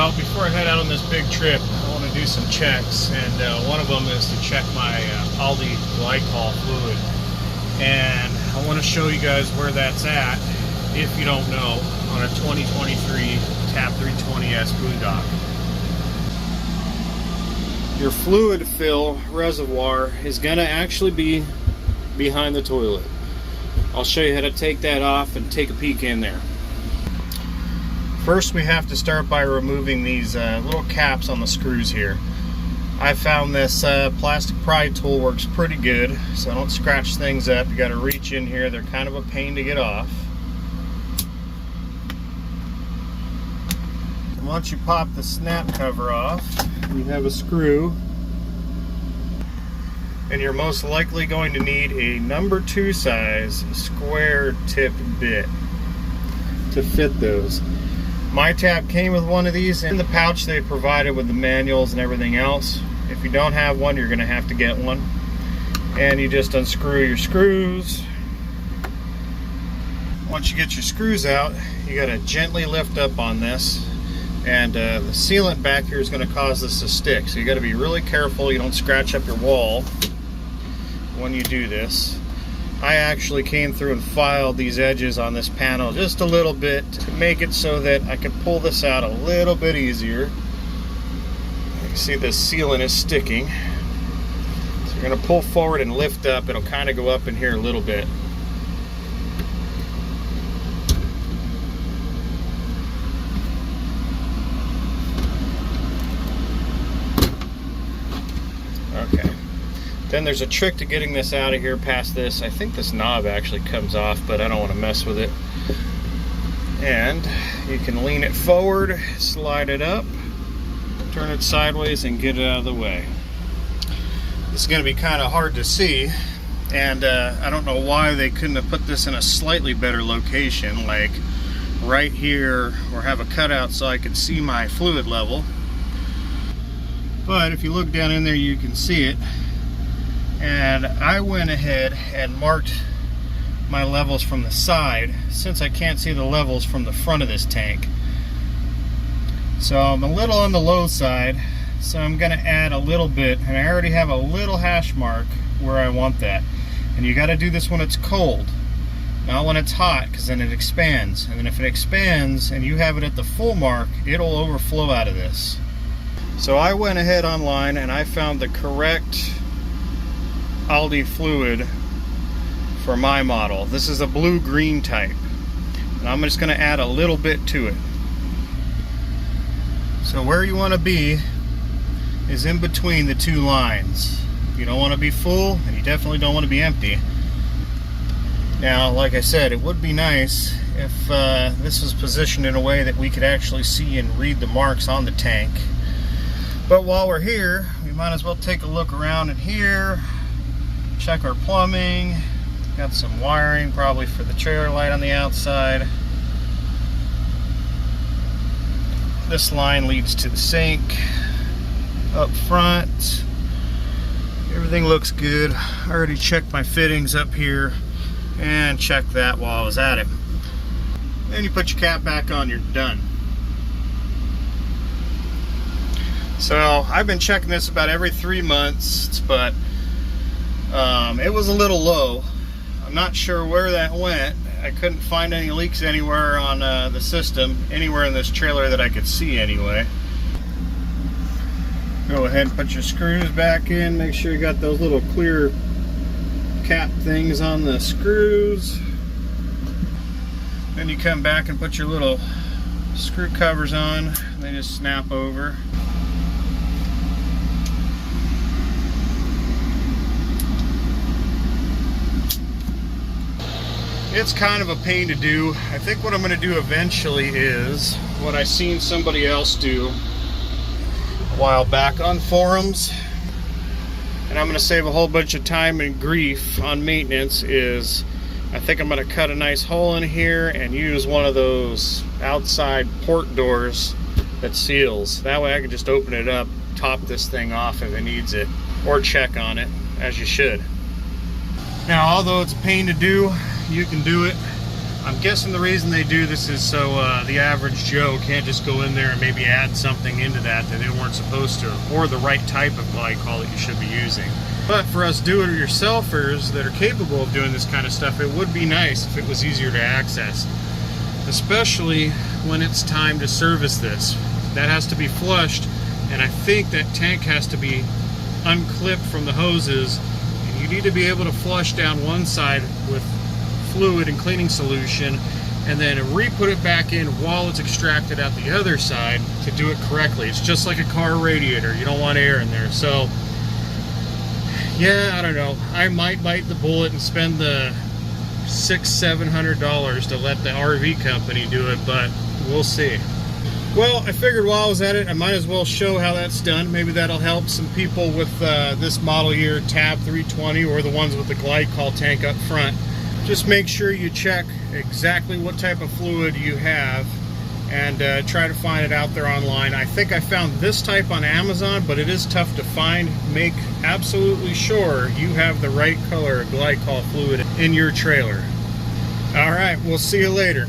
Well, before I head out on this big trip, I want to do some checks, and one of them is to check my Alde glycol fluid. And I want to show you guys where that's at, if you don't know, on a 2023 TAP 320S boondock. Your fluid fill reservoir is going to actually be behind the toilet. I'll show you how to take that off and take a peek in there. First, we have to start by removing these little caps on the screws here. I found this plastic pry tool works pretty good, so don't scratch things up. You got to reach in here. They're kind of a pain to get off. Once you pop the snap cover off, you have a screw, and you're most likely going to need a number 2 size square tipped bit to fit those. My tap came with one of these in the pouch they provided with the manuals and everything else. If you don't have one, you're going to have to get one. And you just unscrew your screws. Once you get your screws out, you got to gently lift up on this. And the sealant back here is going to cause this to stick. So you got to be really careful you don't scratch up your wall when you do this. I actually came through and filed these edges on this panel just a little bit to make it so that I could pull this out a little bit easier. You can see the sealant is sticking. So you're going to pull forward and lift up. It'll kind of go up in here a little bit. Okay. Then there's a trick to getting this out of here past this. I think this knob actually comes off, but I don't want to mess with it. And you can lean it forward, slide it up, turn it sideways, and get it out of the way. This is going to be kind of hard to see, and I don't know why they couldn't have put this in a slightly better location, like right here, or have a cutout so I could see my fluid level. But if you look down in there, you can see it. And I went ahead and marked my levels from the side, since I can't see the levels from the front of this tank. So I'm a little on the low side, so I'm going to add a little bit, and I already have a little hash mark where I want that. And you got to do this when it's cold, not when it's hot, because then it expands. And then if it expands and you have it at the full mark, it'll overflow out of this. So I went ahead online and I found the correct Alde fluid for my model. This is a blue-green type, and I'm just going to add a little bit to it. So where you want to be is in between the 2 lines. You don't want to be full, and you definitely don't want to be empty. Now, like I said, it would be nice if this was positioned in a way that we could actually see and read the marks on the tank. But while we're here, we might as well take a look around in here. Check our plumbing. Got some wiring probably for the trailer light on the outside. This line leads to the sink up front. Everything looks good. I already checked my fittings up here and checked that while I was at it. Then you put your cap back on, you're done. So I've been checking this about every 3 months, but it was a little low. I'm not sure where that went. I couldn't find any leaks anywhere on the system, anywhere in this trailer that I could see anyway. Go ahead and put your screws back in. Make sure you got those little clear cap things on the screws. Then you come back and put your little screw covers on. They just snap over. It's kind of a pain to do. I think what I'm going to do eventually is what I seen somebody else do a while back on forums, and I'm going to save a whole bunch of time and grief on maintenance, is I think I'm going to cut a nice hole in here and use one of those outside port doors that seals. That way I can just open it up, top this thing off if it needs it, or check on it, as you should. Now, although it's a pain to do, you can do it. I'm guessing the reason they do this is so the average Joe can't just go in there and maybe add something into that they weren't supposed to, or the right type of glycol that you should be using. But for us do-it-yourselfers that are capable of doing this kind of stuff, it would be nice if it was easier to access, especially when it's time to service this. That has to be flushed, and I think that tank has to be unclipped from the hoses, and you need to be able to flush down one side with fluid and cleaning solution, and then re-put it back in while it's extracted out the other side to do it correctly. It's just like a car radiator. You don't want air in there. So yeah, I don't know. I might bite the bullet and spend the $600-700 to let the RV company do it, but we'll see. Well, I figured while I was at it, I might as well show how that's done. Maybe that'll help some people with this model year Tab 320 or the ones with the glycol tank up front. Just make sure you check exactly what type of fluid you have and try to find it out there online. I think I found this type on Amazon, but it is tough to find. Make absolutely sure you have the right color of glycol fluid in your trailer. All right, we'll see you later.